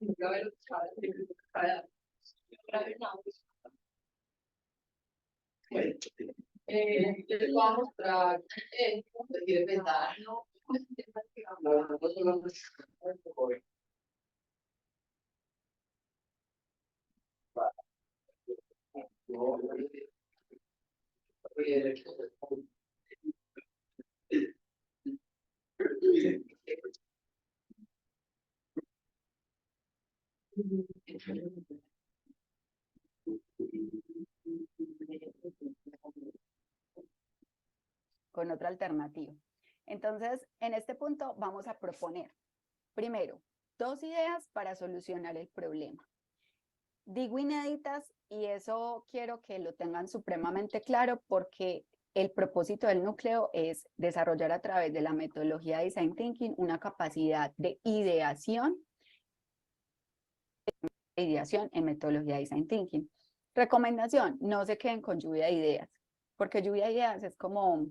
Les voy a mostrar cómo se quiere pensar, ¿no? Con otra alternativa. Entonces, en este punto vamos a proponer, primero, 2 ideas para solucionar el problema. Digo inéditas y eso quiero que lo tengan supremamente claro porque el propósito del núcleo es desarrollar a través de la metodología de Design Thinking una capacidad de ideación en metodología de Design Thinking. Recomendación, no se queden con lluvia de ideas, porque lluvia de ideas es como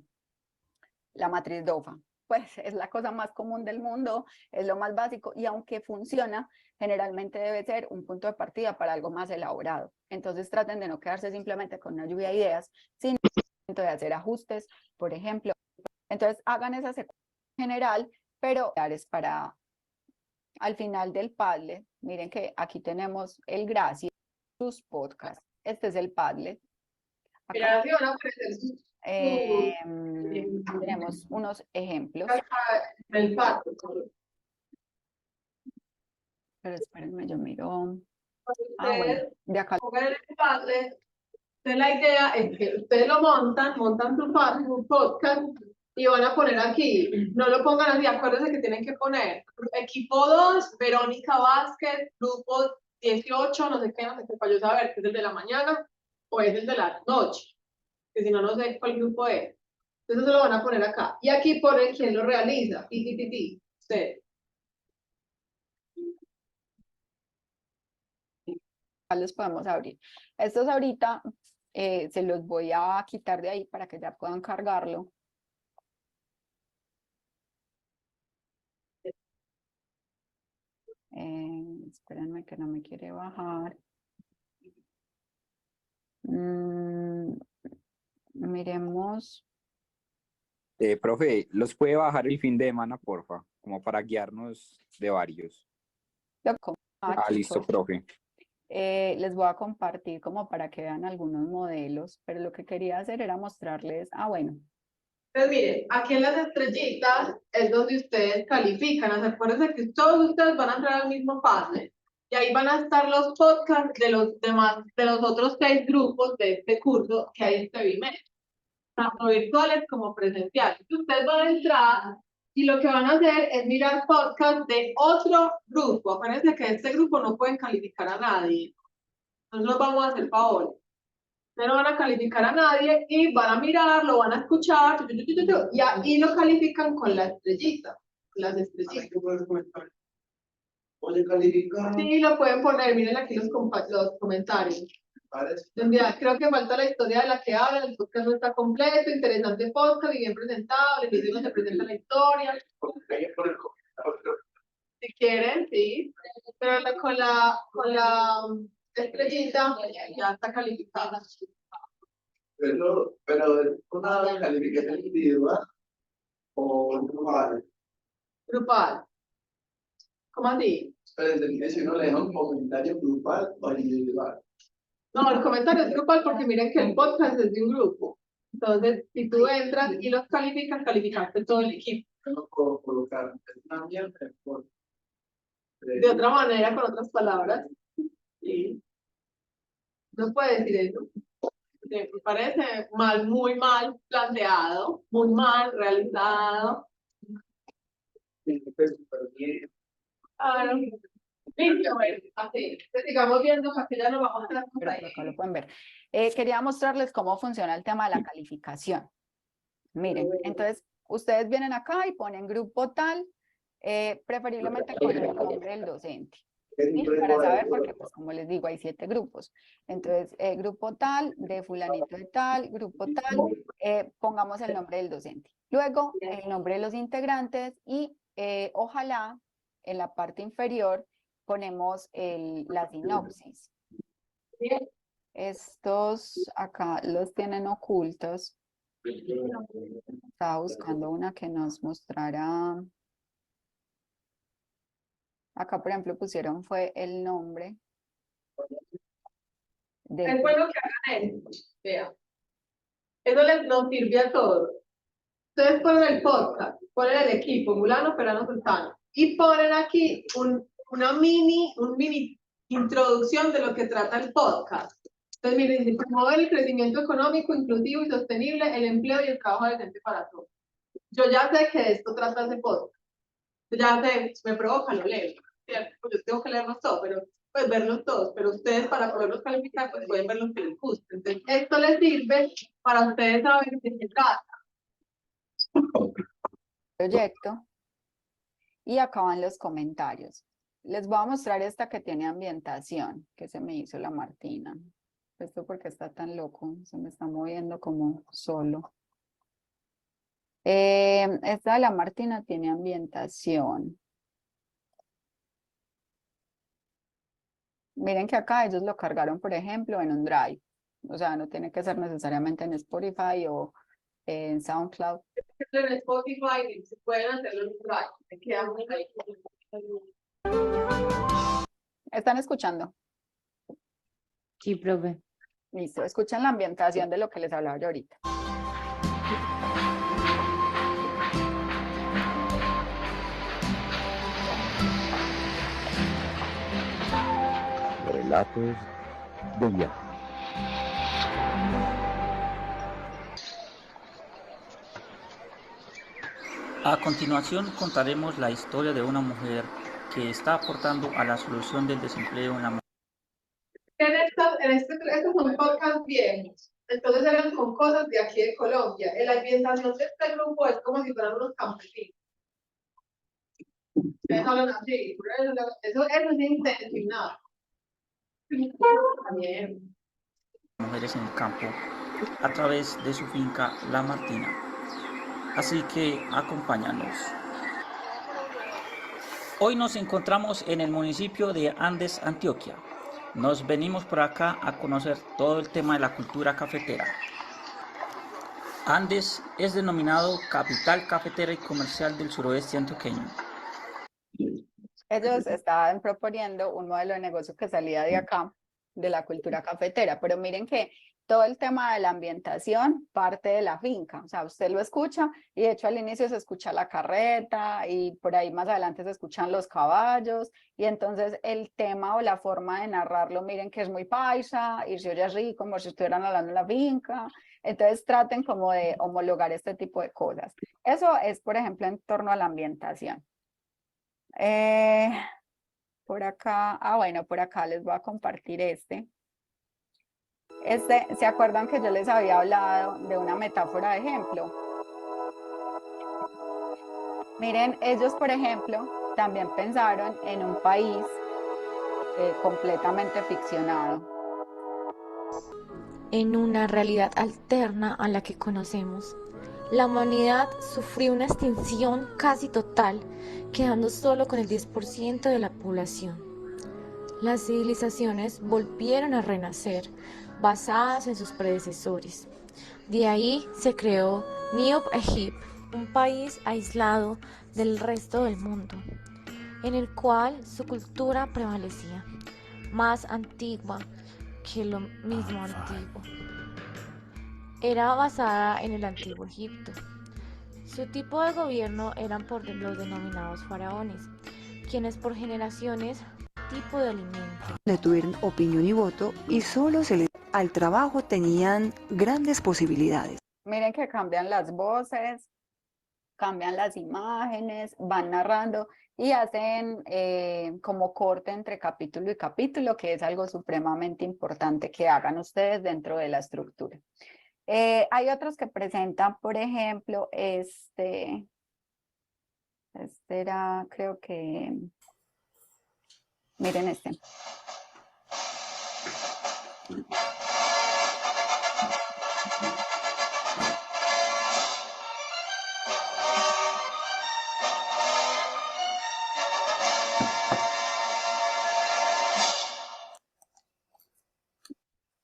la matriz DOFA, pues es la cosa más común del mundo, es lo más básico y aunque funciona, generalmente debe ser un punto de partida para algo más elaborado. Entonces traten de no quedarse simplemente con una lluvia de ideas, sino de hacer ajustes, por ejemplo. Entonces hagan esa secuencia general, pero para al final del Padlet, miren que aquí tenemos el Gracias, sus podcasts. Este es el Padlet. Acá, tenemos unos ejemplos. El pato. Pero espérenme, yo miro. Bueno, de acá. Entonces, la idea es que ustedes lo montan su podcast y van a poner aquí. No lo pongan así, acuérdense que tienen que poner equipo 2, Verónica Vázquez, grupo 18, no sé qué, para yo saber que es el de la mañana o es el de la noche, que si no, no sé cuál grupo es. Entonces se lo van a poner acá. Y aquí ponen quién lo realiza. Usted. Los podemos abrir. Estos ahorita se los voy a quitar de ahí para que ya puedan cargarlo. Espérenme que no me quiere bajar. Miremos. Profe, ¿los puede bajar el fin de semana, porfa? Como para guiarnos de varios. Listo, profe. Les voy a compartir como para que vean algunos modelos, pero lo que quería hacer era mostrarles, bueno. Entonces, miren, aquí en las estrellitas es donde ustedes califican. Acuérdense que todos ustedes van a entrar al mismo panel. Y ahí van a estar los podcasts de los demás, de los otros 6 grupos de este curso que hay en este bimestre, tanto virtuales como presenciales. Ustedes van a entrar y lo que van a hacer es mirar podcasts de otro grupo. Acuérdense que este grupo no pueden calificar a nadie. Nosotros vamos a hacer favor. No van a calificar a nadie y van a mirar, lo van a escuchar y ahí lo califican con la estrellita, las estrellitas. ¿Puede calificar? Sí, lo pueden poner, miren aquí los comentarios. Creo que falta la historia de la que habla, el podcast no está completo, interesante podcast y bien presentado, el video se presenta la historia. Si quieren, sí, pero con la estrellita ya está calificada. Pero una calificación individual o grupal. Grupal. ¿Cómo así? Pero si uno le deja un comentario grupal o individual. No, el comentario es grupal porque miren que el podcast es de un grupo. Entonces, si tú entras y los calificas, calificaste todo el equipo. No puedo colocar una mierda de otra manera, con otras palabras. Sí. No puede decir eso. Me parece mal, muy mal planteado, muy mal realizado. Claro. Listo, bueno, así. Sigamos viendo, porque ya no vamos a las Pero acá lo pueden ver. Quería mostrarles cómo funciona el tema de la calificación. Miren, entonces ustedes vienen acá y ponen grupo tal, preferiblemente con el nombre del docente. ¿Sí? Para saber, porque pues como les digo, hay 7 grupos. Entonces, grupo tal, de fulanito de tal, grupo tal, pongamos el nombre del docente. Luego, el nombre de los integrantes y ojalá en la parte inferior ponemos la sinopsis. Estos acá los tienen ocultos. Estaba buscando una que nos mostrara. Acá, por ejemplo, pusieron fue el nombre. Es bueno que hagan esto. Vea. Eso nos sirve a todos. Ustedes ponen el podcast, ponen el equipo, Mulano, Perano, Sultano, y ponen aquí un mini introducción de lo que trata el podcast. Entonces, miren, dice, promover el crecimiento económico, inclusivo y sostenible, el empleo y el trabajo decente para todos. Yo ya sé que de esto trata ese podcast. Yo ya sé, me provoca, lo leo. ¿Cierto? Pues yo tengo que leerlos todos, pero pues verlos todos, pero ustedes para poderlos calificar, pues pueden ver los que les guste. Entonces, esto les sirve para ustedes saber de qué trata. Proyecto. Y acá van los comentarios. Les voy a mostrar esta que tiene ambientación, que se me hizo la Martina. Esto porque está tan loco, se me está moviendo como solo. Esta de la Martina tiene ambientación. Miren que acá ellos lo cargaron, por ejemplo, en un Drive. O sea, no tiene que ser necesariamente en Spotify o en SoundCloud. En Spotify se pueden hacerlo en un Drive. Me queda muy ahí. ¿Están escuchando? Sí, profe. Listo, escuchen la ambientación de lo que les hablaba yo ahorita. Relatos de viaje. A continuación contaremos la historia de una mujer que está aportando a la solución del desempleo en la mujer. Estos son podcasts viejos, entonces eran con cosas de aquí de Colombia. La ambientación de este grupo es como si fueran unos campesinos. Ustedes hablan así, eso es intencional. También. Mujeres en el campo a través de su finca La Martina. Así que acompáñanos. Hoy nos encontramos en el municipio de Andes, Antioquia. Nos venimos por acá a conocer todo el tema de la cultura cafetera. Andes es denominado capital cafetera y comercial del suroeste antioqueño. Ellos estaban proponiendo un modelo de negocio que salía de acá, de la cultura cafetera, pero miren que todo el tema de la ambientación parte de la finca, o sea, usted lo escucha y de hecho al inicio se escucha la carreta y por ahí más adelante se escuchan los caballos y entonces el tema o la forma de narrarlo, miren que es muy paisa y se oye así como si estuvieran hablando en la finca, entonces traten como de homologar este tipo de cosas. Eso es, por ejemplo, en torno a la ambientación. Por acá, bueno, por acá les voy a compartir este. ¿Se acuerdan que yo les había hablado de una metáfora de ejemplo? Miren, ellos, por ejemplo, también pensaron en un país completamente ficcionado. En una realidad alterna a la que conocemos, la humanidad sufrió una extinción casi total, quedando solo con el 10% de la población. Las civilizaciones volvieron a renacer, basadas en sus predecesores. De ahí se creó New Egypt, un país aislado del resto del mundo, en el cual su cultura prevalecía, más antigua que lo mismo antiguo. Era basada en el antiguo Egipto. Su tipo de gobierno eran por los denominados faraones, quienes por generaciones tipo de alimento. Tuvieron opinión y voto y solo al trabajo tenían grandes posibilidades. Miren que cambian las voces, cambian las imágenes, van narrando y hacen como corte entre capítulo y capítulo, que es algo supremamente importante que hagan ustedes dentro de la estructura. Hay otros que presentan, por ejemplo, este era, creo que, miren este.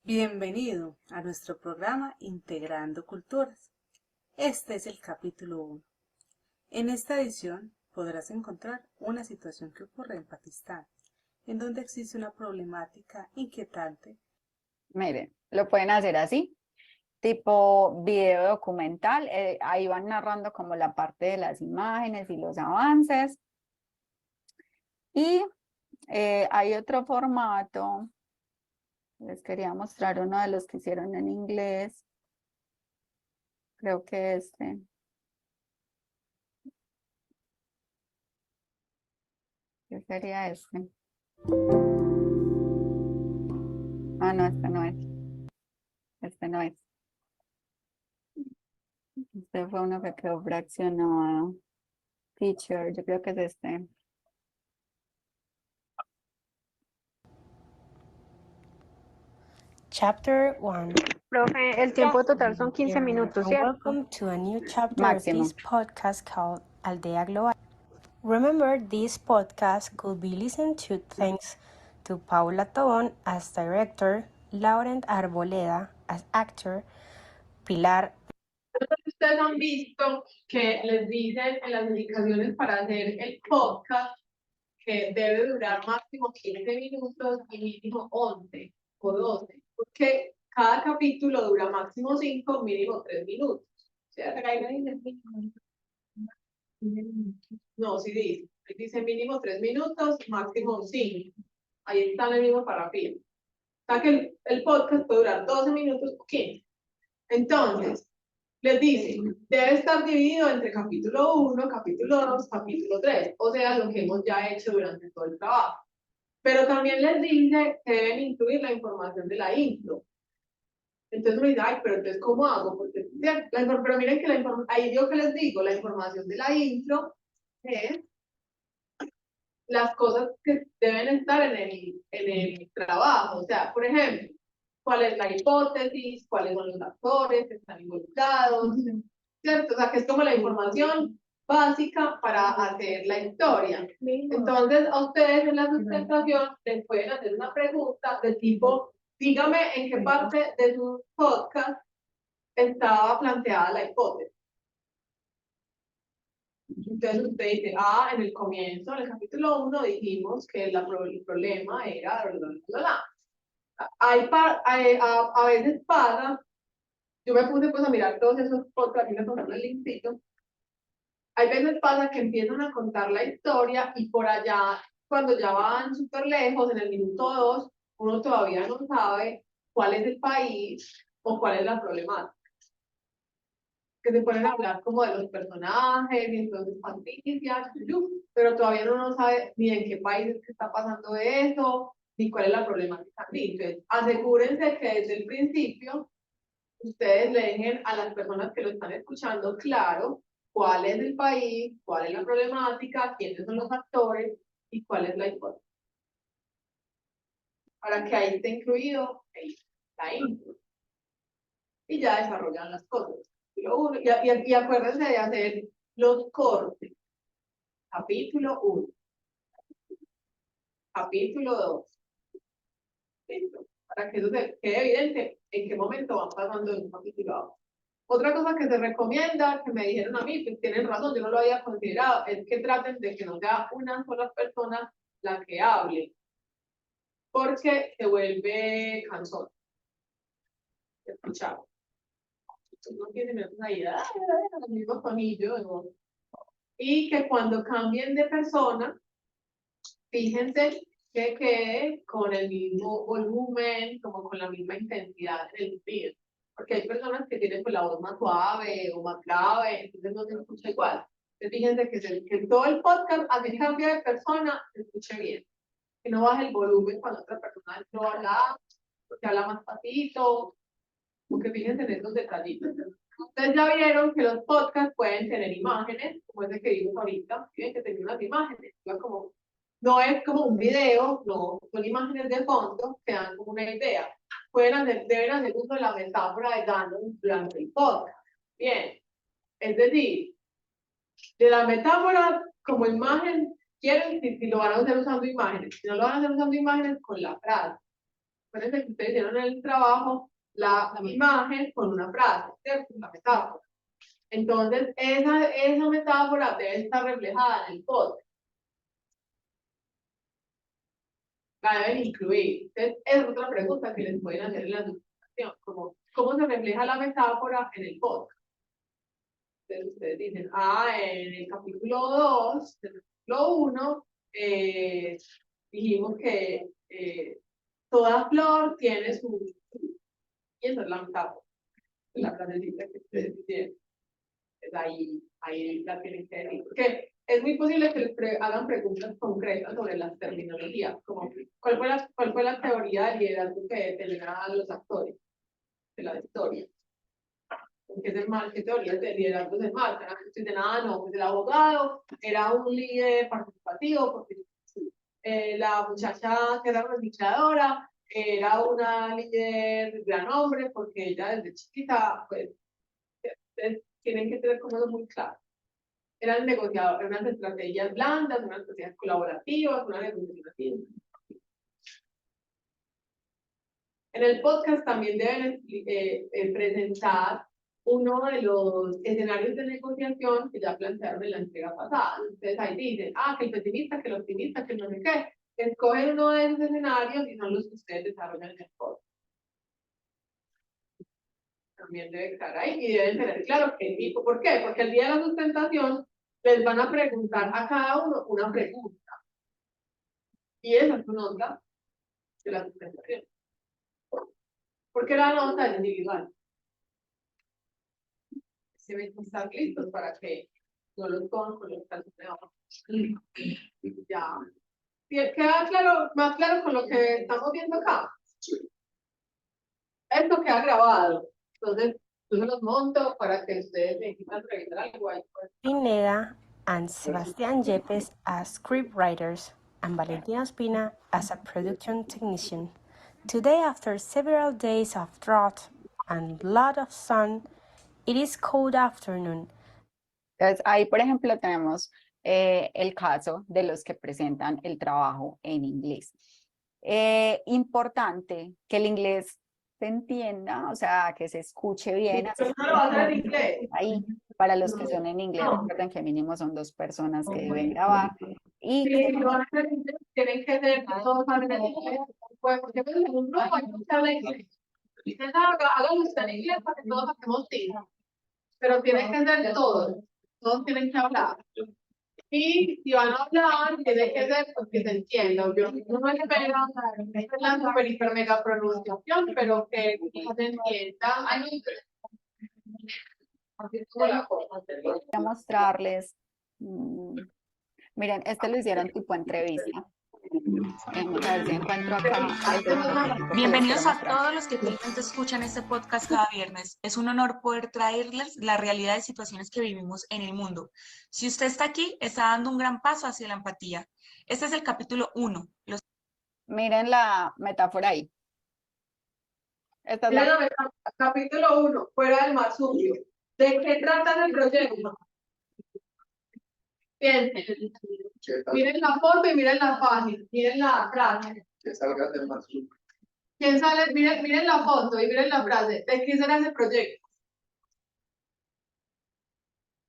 Bienvenido a nuestro programa Integrando Culturas. Este es el capítulo 1. En esta edición podrás encontrar una situación que ocurre en Pakistán, en donde existe una problemática inquietante. Miren, lo pueden hacer así, tipo video documental, ahí van narrando como la parte de las imágenes y los avances. Y hay otro formato, les quería mostrar uno de los que hicieron en inglés, creo que este. ¿Qué sería este? Ah, no, este no es. Este no es. Este fue uno que quedó fraccionado. Teacher, yo creo que es este. Chapter 1. Profe, el tiempo total son 15 minutos, ¿cierto? Welcome to a new chapter Máximo. of this podcast called Aldea Global. Remember, this podcast could be listened to thanks to Paula Tobón as director, Laurent Arboleda as actor, Pilar. Ustedes han visto que les dicen en las indicaciones para hacer el podcast que debe durar máximo 15 minutos y mínimo 11 o 12, porque cada capítulo dura máximo 5, mínimo 3 minutos. O sea, no, sí dice mínimo 3 minutos, máximo 5. Ahí está en el mismo parrafito. O sea que el podcast puede durar 12 minutos o 15. Entonces, les dice, debe estar dividido entre capítulo 1, capítulo 2, capítulo 3, o sea, lo que hemos ya hecho durante todo el trabajo. Pero también les dice que deben incluir la información de la intro. Entonces uno dice, ay, pero entonces, ¿cómo hago? Porque, pero miren que ahí yo que les digo, la información de la intro es las cosas que deben estar en el trabajo. O sea, por ejemplo, cuál es la hipótesis, cuáles son los actores que están involucrados, ¿cierto? O sea, que es como la información básica para hacer la historia. Entonces, a ustedes en la sustentación les pueden hacer una pregunta de tipo, dígame en qué parte de su podcast estaba planteada la hipótesis. Entonces usted dice, en el comienzo, en el capítulo 1 dijimos que el problema era, a veces pasa, yo me puse pues a mirar todos esos podcasts y me pasaron el linkcito. Hay veces pasa que empiezan a contar la historia y por allá, cuando ya van súper lejos, en el minuto 2, uno todavía no sabe cuál es el país o cuál es la problemática. Que se ponen a hablar como de los personajes, y entonces Patricia, pero todavía uno no sabe ni en qué país es que está pasando eso, ni cuál es la problemática. Entonces, asegúrense que desde el principio ustedes le dejen a las personas que lo están escuchando claro cuál es el país, cuál es la problemática, quiénes son los actores y cuál es la hipótesis. Para que ahí esté incluido la intro. Y ya desarrollan las cosas. Y acuérdense de hacer los cortes. Capítulo 1. Capítulo 2. ¿Listo? Para que eso quede evidente en qué momento van pasando de un capítulo a otro. Otra cosa que se recomienda, que me dijeron a mí, pues tienen razón, yo no lo había considerado, es que traten de que no sea una sola persona la que hable, porque se vuelve cansón. Escuchar. No tiene menos ahí, el mismo tonillo, ¿no? Y que cuando cambien de persona, fíjense que quede con el mismo volumen, como con la misma intensidad en el video. Porque hay personas que tienen pues, la voz más suave o más grave, entonces no se escucha igual. Entonces fíjense que todo el podcast, así cambia de persona, se escuche bien. Que no baje el volumen cuando otra persona no habla, porque habla más pasito, porque fíjense en estos detallitos. Ustedes ya vieron que los podcasts pueden tener imágenes, como ese que vimos ahorita, tienen que tener unas imágenes, como, no es como un video, no, son imágenes de fondo que dan como una idea. Deben hacer uso de la metáfora de Gannon durante el podcast. Bien, es decir, de la metáfora como imagen, quieren si lo van a hacer usando imágenes, si no lo van a hacer usando imágenes, con la frase. Acuérdense que ustedes hicieron el trabajo, la imagen con una frase, ¿cierto? La metáfora. Entonces, esa metáfora debe estar reflejada en el podcast. La deben incluir. Entonces, es otra pregunta que les pueden hacer en la documentación, como ¿cómo se refleja la metáfora en el podcast? Entonces, ustedes dicen, en el capítulo 2, del capítulo 1, dijimos que toda flor tiene su... Y esa es la metáfora, la frasecita que ustedes dicen. Ahí la tienen que decir. Porque es muy posible que les hagan preguntas concretas sobre las terminologías, como ¿cuál fue la teoría del liderazgo que tenían los actores de la historia? ¿Qué teorías de liderazgo se marcan? Dicen, no, pues el abogado era un líder participativo, porque la muchacha que era recicladora era una líder de gran hombre, porque ella desde chiquita, pues, tienen que tener como eso muy claro. Eran negociadores, unas estrategias blandas, unas estrategias colaborativas, una negociación. En el podcast también deben presentar uno de los escenarios de negociación que ya plantearon en la entrega pasada. Entonces ahí dicen, que el pesimista, que el optimista, que no sé qué. Escogen uno de esos escenarios y son los que ustedes desarrollan en el podcast. También debe estar ahí y deben tener claro qué tipo. ¿Por qué? Porque el día de la sustentación les van a preguntar a cada uno una pregunta. Y esa es su nota de la sustentación. Porque la nota es individual. Se ven que están listos para que no los cojan con los calzones. Ya. ¿Queda claro, más claro con lo que estamos viendo acá? Esto queda grabado. Entonces, yo se los monto para que ustedes me quieran revisar algo ahí. Pineda and Sebastián Yepes as scriptwriters and Valentina Espina as a production technician. Today, after several days of drought and lot of sun, it is cold afternoon. Entonces, ahí, por ejemplo, tenemos el caso de los que presentan el trabajo en inglés. Importante que el inglés se entienda, o sea, que se escuche bien. Pero no lo va a hacer en inglés. Ahí, para los que son en inglés, recuerden que mínimo son 2 personas que deben grabar. Y sí, lo van a hacer en inglés, tienen que ser todos saben en inglés. Pues, porque pues, en un grupo hay que hablar inglés. Dicen, háganlo usted en inglés para que todos hacemos tiempo. Pero tienen que ser todos tienen que hablar. Y si van a hablar, tiene que ser porque se entienda. Yo no espero la super hiper mega pronunciación, pero que se entienda. Voy a mostrarles, miren, este lo hicieron tipo entrevista. Vamos a ver si encuentro acá. Bienvenidos a todos los que fielmente escuchan este podcast cada viernes. Es un honor poder traerles la realidad de situaciones que vivimos en el mundo. Si usted está aquí, está dando un gran paso hacia la empatía. Este es el capítulo 1. Miren la metáfora ahí. Esta es Miren la metáfora, capítulo 1, fuera del marsupio. ¿De qué trata el proyecto? Piensen. Miren la foto y miren la página, miren la frase. Que salga del marsupio. ¿Quién sale? Miren la foto y miren la frase. ¿De qué será ese proyecto?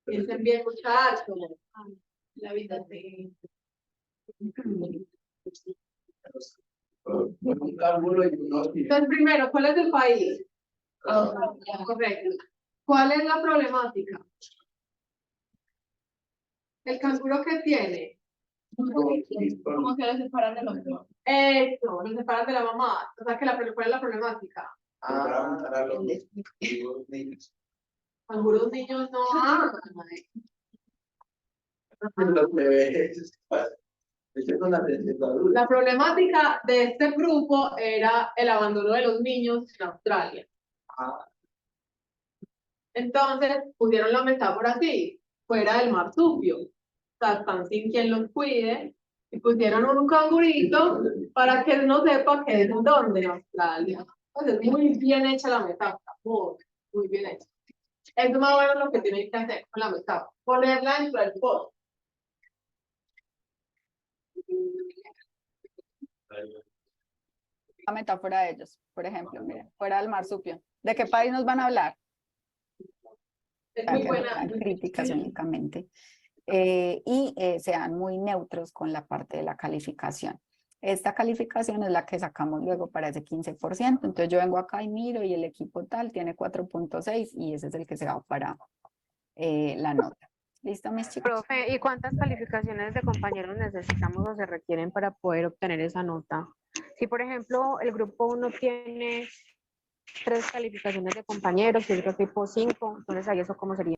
Piensen bien, muchachos. La vida de... Entonces, primero, ¿cuál es el país? Correcto. ¿Cuál es la problemática? El canguro que tiene. ¿Cómo se lo separan del otro? Eso, lo separan de la mamá. O sea, ¿cuál es la problemática? Algunos niños no aman. La problemática de este grupo era el abandono de los niños en Australia. Entonces pusieron la metáfora así, fuera del marsupio. O sea, están sin quien los cuide y pusieron un cangurito para que no sepa que es en dónde, en Australia. Entonces, muy bien hecha la metáfora, muy bien hecha. Es más o menos lo que tienen que hacer con la metáfora, ponerla dentro del post. la metáfora de ellos. Por ejemplo, miren, fuera del marsupio. ¿De qué país nos van a hablar? Es Para muy que no buena. sean críticas únicamente. Y sean muy neutros con la parte de la calificación. Esta calificación es la que sacamos luego para ese 15%. Entonces yo vengo acá y miro y el equipo tal tiene 4.6 y ese es el que se va para la nota. ¿Listo, mis chicos? Profe, ¿y cuántas calificaciones de compañeros necesitamos o se requieren para poder obtener esa nota? Si, por ejemplo, el grupo 1 tiene 3 calificaciones de compañeros y el otro tipo 5, entonces ahí eso cómo sería.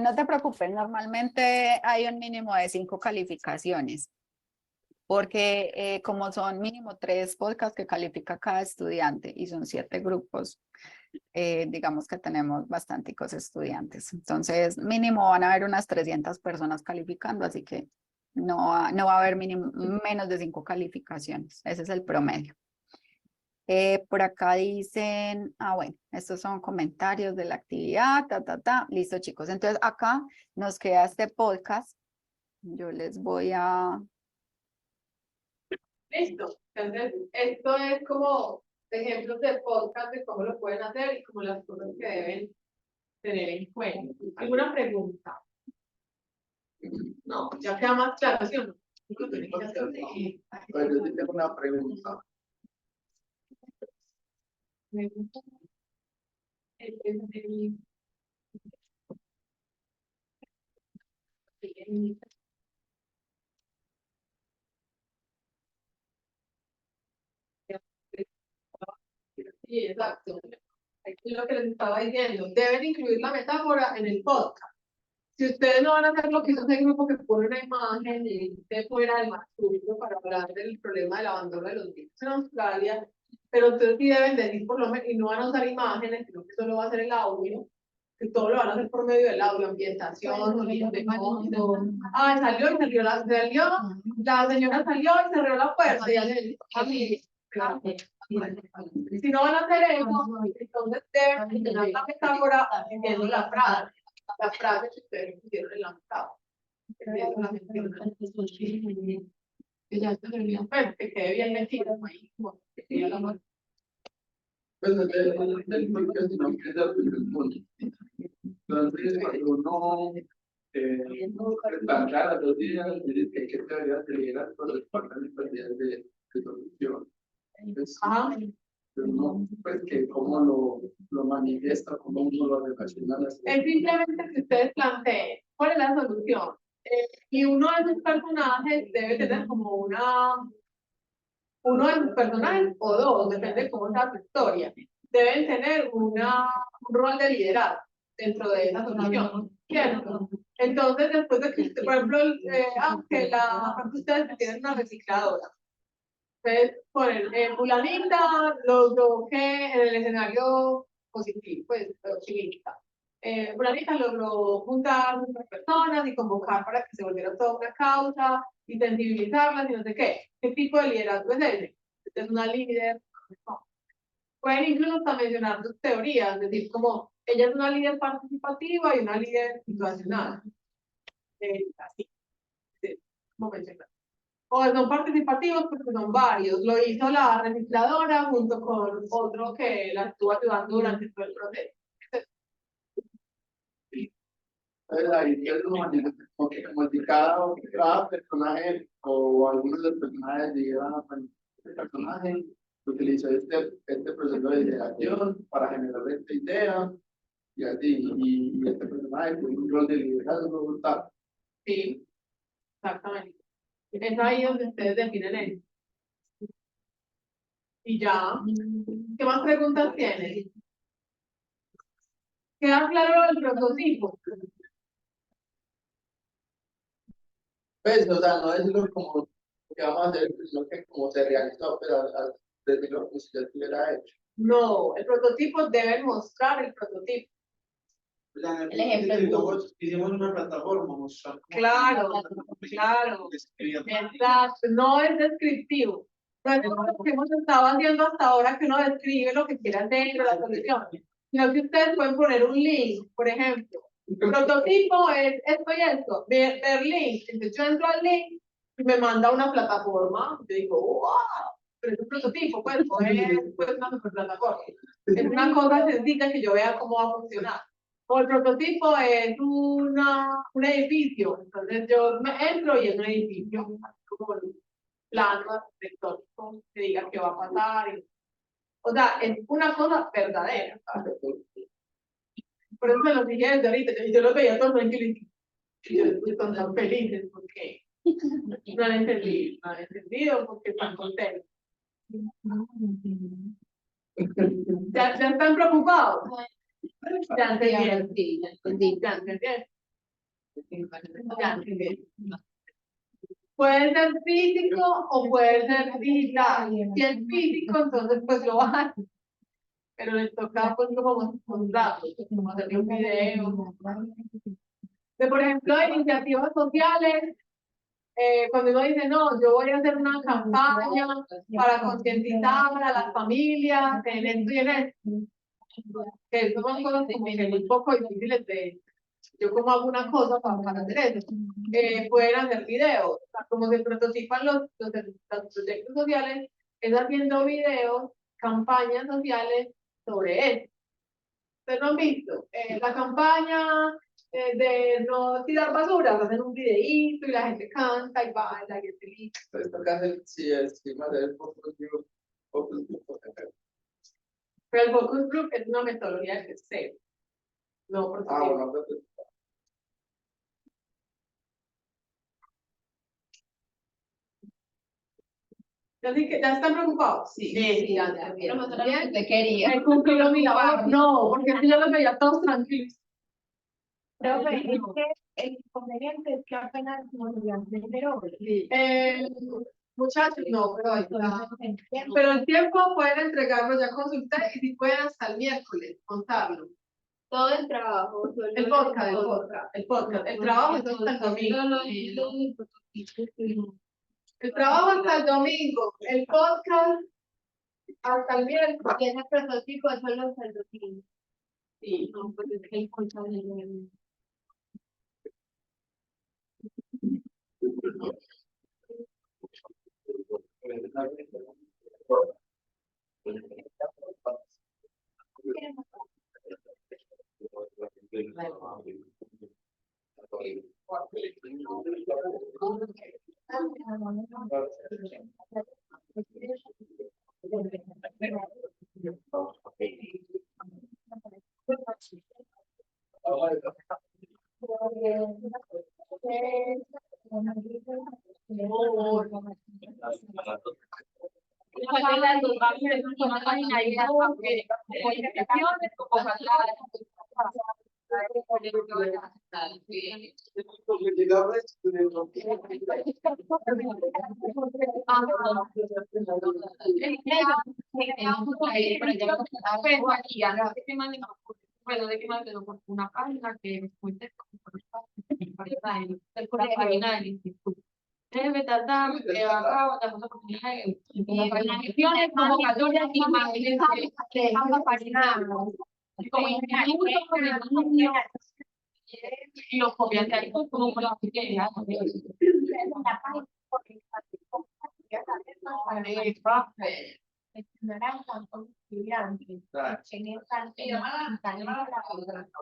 No te preocupes, normalmente hay un mínimo de 5 calificaciones, porque como son mínimo 3 podcasts que califica cada estudiante y son 7 grupos, digamos que tenemos bastanticos estudiantes. Entonces, mínimo van a haber unas 300 personas calificando, así que no va a haber mínimo, menos de 5 calificaciones. Ese es el promedio. Por acá dicen, bueno, estos son comentarios de la actividad, Listo, chicos. Entonces, acá nos queda este podcast. Yo les voy a... Listo. Entonces, esto es como ejemplos de podcast de cómo lo pueden hacer y como las cosas que deben tener en cuenta. ¿Alguna pregunta? No, ya queda más claro, ¿sí o no? Pues yo sí tengo una pregunta. Sí, exacto. Es lo que les estaba diciendo. Deben incluir la metáfora en el podcast. Si ustedes no van a hacer lo que hizo ese grupo que pone una imagen de fuera del marsupio para hablar del problema del abandono de los niños en Australia, pero ustedes sí deben decir por lo menos, y no van a usar imágenes, sino que solo va a ser el audio, que todo lo van a hacer por medio del audio, ambientación, sonido de fondo. Salió y salió la señora salió y cerró la puerta y así. Si no van a hacer eso, entonces deben mencionar la metáfora entendiendo la frase que ustedes pusieron en la metáfora. Que quede bien metido ahí. Pues del podcast no queda el punto. Entonces, cuando uno plantea las 2 días, dice que hay que teorías de liderazgo, pero les faltan las ideas de solución. Entonces, uno, pues, que cómo lo manifiesta, cómo uno lo relaciona. Es simplemente que ustedes planteen cuál es la solución. Y uno de sus personajes debe tener como uno de sus personajes o 2, depende de cómo sea su historia, deben tener un rol de liderazgo dentro de esa solución, ¿cierto? Entonces, después de que usted, por ejemplo, aunque ustedes tienen una recicladora, ustedes ponen, fulanita logró que en el escenario positivo, pues, optimista. Fulanita logró juntar muchas personas y convocar para que se volviera toda una causa y sensibilizarlas y no sé qué. ¿Qué tipo de liderazgo es ese? Es una líder. No. Pueden incluso hasta mencionar sus teorías, es decir, como ella es una líder participativa y una líder situacional. Así, sí, como mencionar. O son participativos porque son varios. Lo hizo la recicladora junto con otro que la estuvo ayudando durante todo el proceso. Ahí es como que cada personaje o algunos de los personajes digan, este personaje utilizó este proceso de ideación para generar esta idea y así, y este personaje tiene un rol de liderazgo tal. Sí, exactamente. Es ahí donde ustedes definen eso. Y ya, ¿qué más preguntas tienen? ¿Queda claro el prototipo? Pues, o sea, no es lo como que vamos a hacer, sino que como se realizó, pero desde lo que se hubiera hecho. No, el prototipo debe mostrar el prototipo. El ejemplo. Hicimos una plataforma, Claro, claro. Exacto, no es descriptivo. No es lo que hemos estado haciendo hasta ahora, que uno describe lo que quiere hacer, la solución. Sino que ustedes pueden poner un link, por ejemplo. El prototipo es esto y esto, ver link. Entonces yo entro al link y me manda a una plataforma. Yo digo, wow, pero es un prototipo, pues, no es pues, una superplataforma. Es una cosa sencilla que yo vea cómo va a funcionar. O el prototipo es un edificio, entonces yo me entro y es un edificio, como un plano arquitectónico que diga qué va a pasar. O sea, es una cosa verdadera. ¿Sabes? Por eso me lo dije desde ahorita, y yo lo veía todos tranquilos. Y yo están tan felices porque no han entendido porque están contentos. ¿Ya están preocupados? Ya entendieron. Sí, ya entendí. Ya entendieron. Ya entendieron. Puede ser físico o puede ser digital. Si es físico, entonces pues lo hacen. Pero les toca pues como datos, como hacerle un video. De, por ejemplo, iniciativas sociales, cuando uno dice, no, yo voy a hacer una campaña para concientizar a las familias en esto y en esto, que son cosas como que muy poco difíciles de, yo como hago una cosa para hacer eso, pueden hacer videos, o sea, como se prototipan los proyectos sociales, es haciendo videos, campañas sociales sobre eso. Ustedes no han visto la campaña de no tirar basura, hacen un videíto y la gente canta y baila y es feliz. Esto que hace, sí, encima del focus group. Pero el focus group es una metodología de cero. No, porque Bueno, así que ya están preocupados. Sí, ya. Te quería. He cumplido mi labor. No, porque es que yo los veía todos tranquilos. Profe, es que el inconveniente es que apenas nos lo voy a entender hoy. Muchachos, no, pero el tiempo pueden entregarlo, ya consulté, y si pueden hasta el miércoles contarlo. Todo el trabajo. El podcast. El trabajo es hasta el domingo. El trabajo hasta el domingo. El podcast hasta el miércoles. Y ese prototipo es solo hasta el domingo. Sí, no, pues es que el podcast es Bueno, de que más por una página que después de la página del instituto. Debe tratar de abajo la las gestiones, convocatorias y imágenes de ambas páginas. Como instituto, con el niño y los copiantes como con la pequeña. Tantos estudiantes en el sentido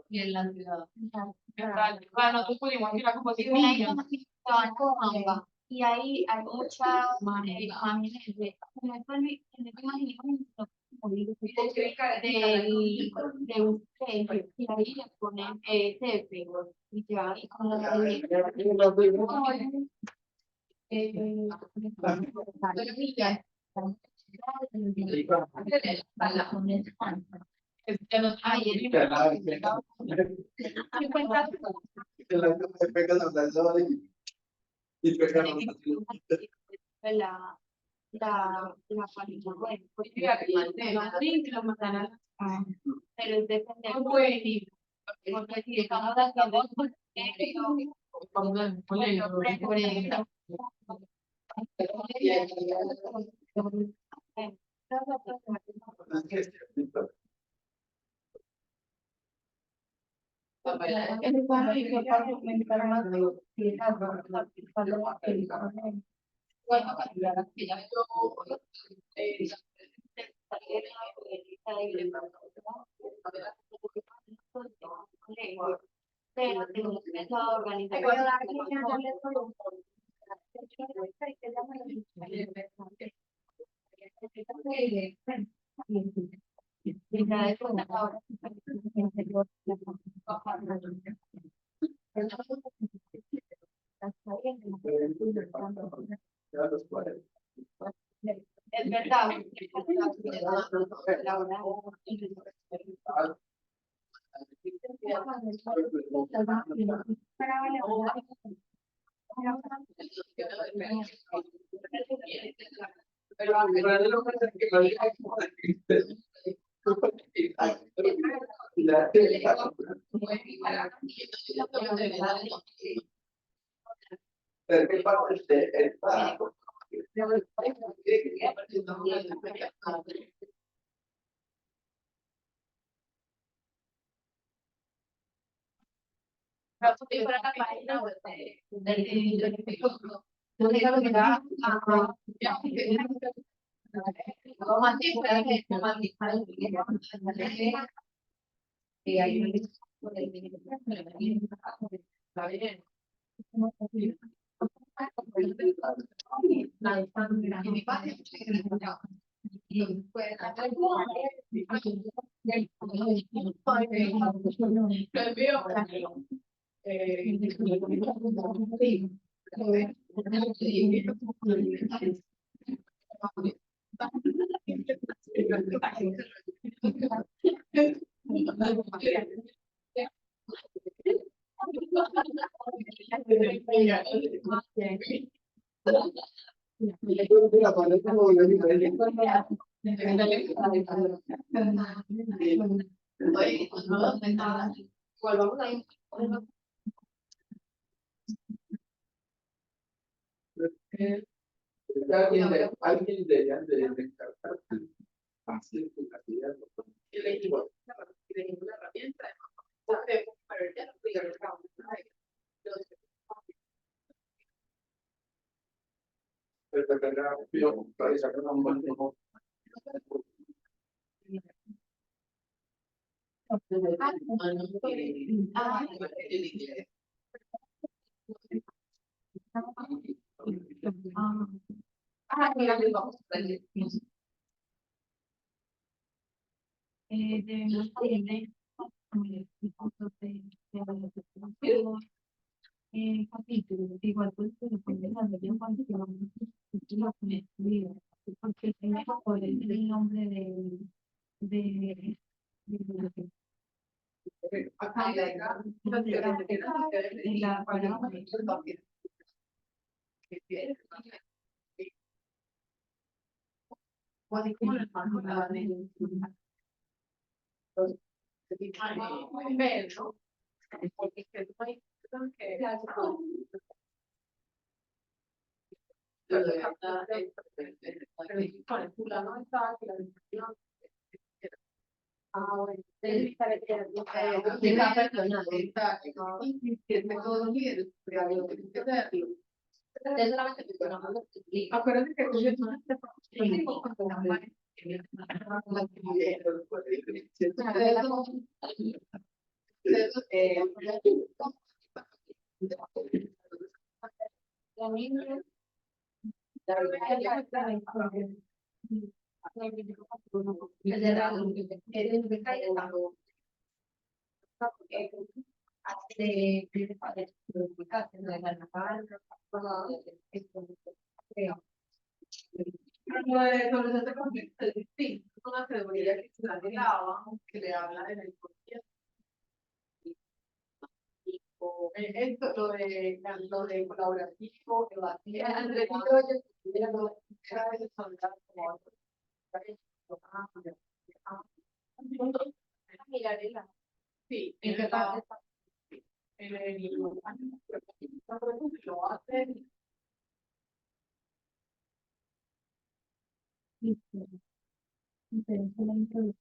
y en la ciudad. Bueno, nosotros pudimos ir a composición y ahí hay muchas imágenes de usted y ahí le ponen TF y ya y como la página web, porque los mandan pero es depende porque si estamos haciendo Pero tenemos pensado organizar. Es verdad. Para la página web Alguien debería de descartar fácil la actividad. Y le digo, la herramienta, pero ya no diga el cabo. Pero te tendrá que realizar un buen tiempo. Mira, les vamos a aprender. Debemos tener capítulos, igual pues depende de la media cuando se van a escribir, porque el primero puede ser el nombre de acá en la palabra. Acuérdate que es una teoría que se lava, que le habla de la importancia. Esto, lo de colaborativo, que va entre sí, en que lo hace. Interesante la introducción.